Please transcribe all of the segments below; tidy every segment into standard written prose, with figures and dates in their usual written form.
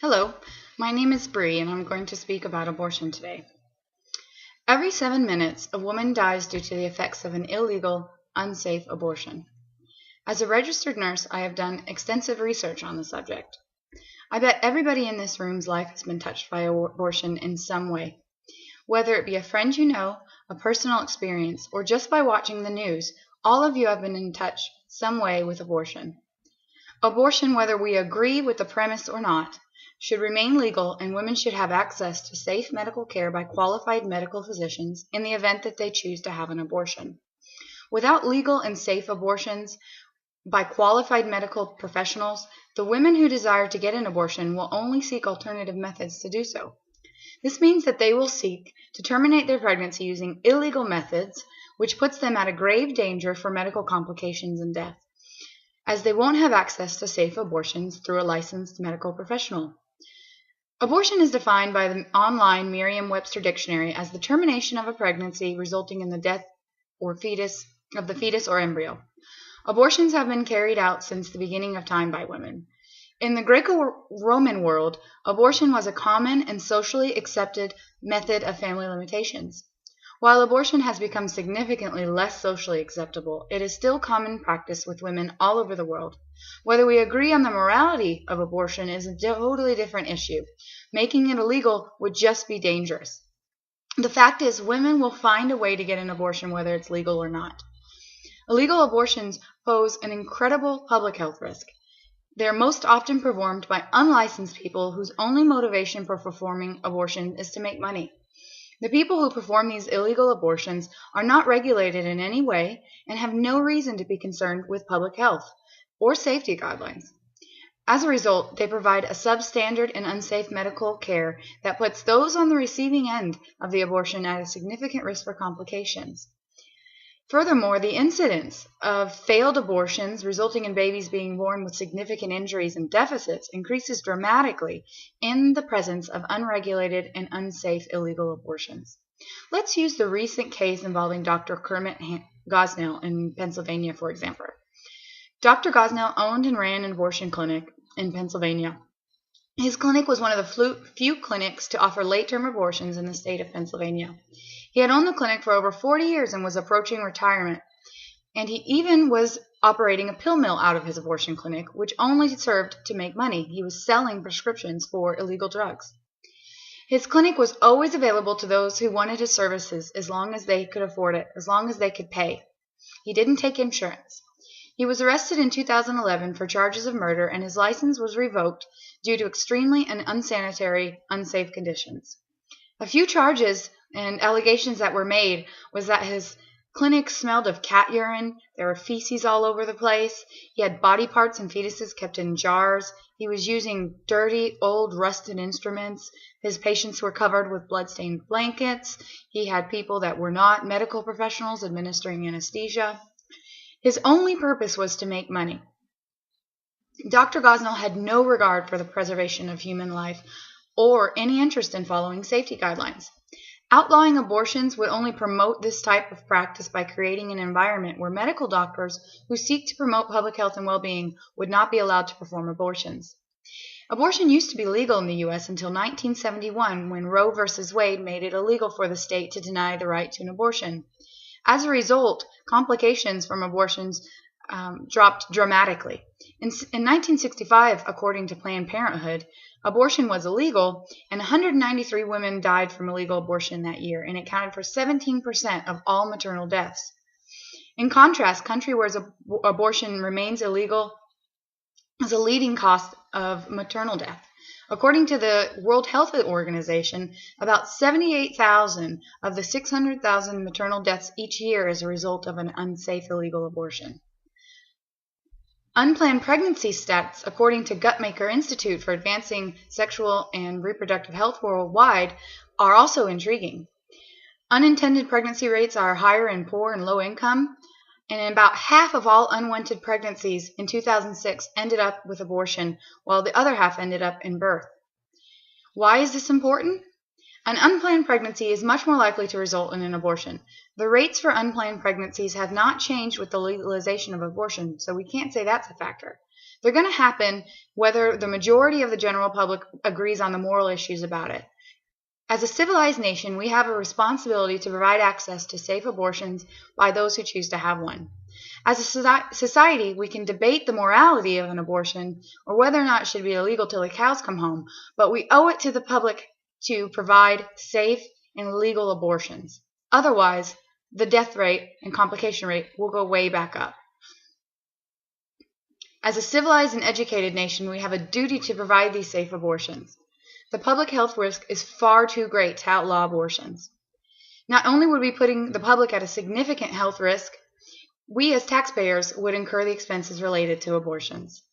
Hello, my name is Bree and I'm going to speak about abortion today. Every 7 minutes, a woman dies due to the effects of an illegal, unsafe abortion. As a registered nurse, I have done extensive research on the subject. I bet everybody in this room's life has been touched by abortion in some way. Whether it be a friend you know, a personal experience, or just by watching the news, all of you have been in touch some way with abortion. Abortion, whether we agree with the premise or not, should remain legal, and women should have access to safe medical care by qualified medical physicians in the event that they choose to have an abortion. Without legal and safe abortions by qualified medical professionals, the women who desire to get an abortion will only seek alternative methods to do so. This means that they will seek to terminate their pregnancy using illegal methods, which puts them at a grave danger for medical complications and death, as they won't have access to safe abortions through a licensed medical professional. Abortion is defined by the online Merriam-Webster dictionary as the termination of a pregnancy resulting in the death of the fetus or embryo. Abortions have been carried out since the beginning of time by women. In the Greco-Roman world, abortion was a common and socially accepted method of family limitations. While abortion has become significantly less socially acceptable, it is still common practice with women all over the world. Whether we agree on the morality of abortion is a totally different issue. Making it illegal would just be dangerous. The fact is, women will find a way to get an abortion whether it's legal or not. Illegal abortions pose an incredible public health risk. They are most often performed by unlicensed people whose only motivation for performing abortion is to make money. The people who perform these illegal abortions are not regulated in any way and have no reason to be concerned with public health or safety guidelines. As a result, they provide a substandard and unsafe medical care that puts those on the receiving end of the abortion at a significant risk for complications. Furthermore, the incidence of failed abortions resulting in babies being born with significant injuries and deficits increases dramatically in the presence of unregulated and unsafe illegal abortions. Let's use the recent case involving Dr. Kermit Gosnell in Pennsylvania, for example. Dr. Gosnell owned and ran an abortion clinic in Pennsylvania. His clinic was one of the few clinics to offer late-term abortions in the state of Pennsylvania. He had owned the clinic for over 40 years and was approaching retirement, and he even was operating a pill mill out of his abortion clinic, which only served to make money. He was selling prescriptions for illegal drugs. His clinic was always available to those who wanted his services as long as they could afford it, as long as they could pay. He didn't take insurance. He was arrested in 2011 for charges of murder, and his license was revoked due to extremely and unsafe conditions. A few charges and allegations that were made was that his clinic smelled of cat urine, there were feces all over the place, he had body parts and fetuses kept in jars, he was using dirty, old, rusted instruments, his patients were covered with blood-stained blankets, he had people that were not medical professionals administering anesthesia. His only purpose was to make money. Dr. Gosnell had no regard for the preservation of human life or any interest in following safety guidelines. Outlawing abortions would only promote this type of practice by creating an environment where medical doctors who seek to promote public health and well-being would not be allowed to perform abortions. Abortion used to be legal in the U.S. until 1971, when Roe v. Wade made it illegal for the state to deny the right to an abortion. As a result, complications from abortions dropped dramatically. In 1965, according to Planned Parenthood, abortion was illegal, and 193 women died from illegal abortion that year, and it accounted for 17% of all maternal deaths. In contrast, countries where abortion remains illegal is a leading cause of maternal death. According to the World Health Organization, about 78,000 of the 600,000 maternal deaths each year as a result of an unsafe illegal abortion. Unplanned pregnancy stats, according to Guttmacher Institute for Advancing Sexual and Reproductive Health Worldwide, are also intriguing. Unintended pregnancy rates are higher in poor and low income, and about half of all unwanted pregnancies in 2006 ended up with abortion, while the other half ended up in birth. Why is this important? An unplanned pregnancy is much more likely to result in an abortion. The rates for unplanned pregnancies have not changed with the legalization of abortion, so we can't say that's a factor. They're going to happen whether the majority of the general public agrees on the moral issues about it. As a civilized nation, we have a responsibility to provide access to safe abortions by those who choose to have one. As a society, we can debate the morality of an abortion or whether or not it should be illegal till the cows come home, but we owe it to the public to provide safe and legal abortions. Otherwise, the death rate and complication rate will go way back up. As a civilized and educated nation, we have a duty to provide these safe abortions. The public health risk is far too great to outlaw abortions. Not only would we be putting the public at a significant health risk, we as taxpayers would incur the expenses related to abortions.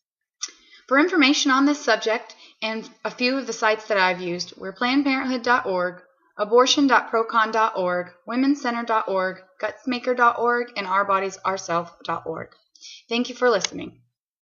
For information on this subject and a few of the sites that I've used, we're PlannedParenthood.org, abortion.procon.org, womenscenter.org, gutsmaker.org, and ourbodiesourself.org. Thank you for listening.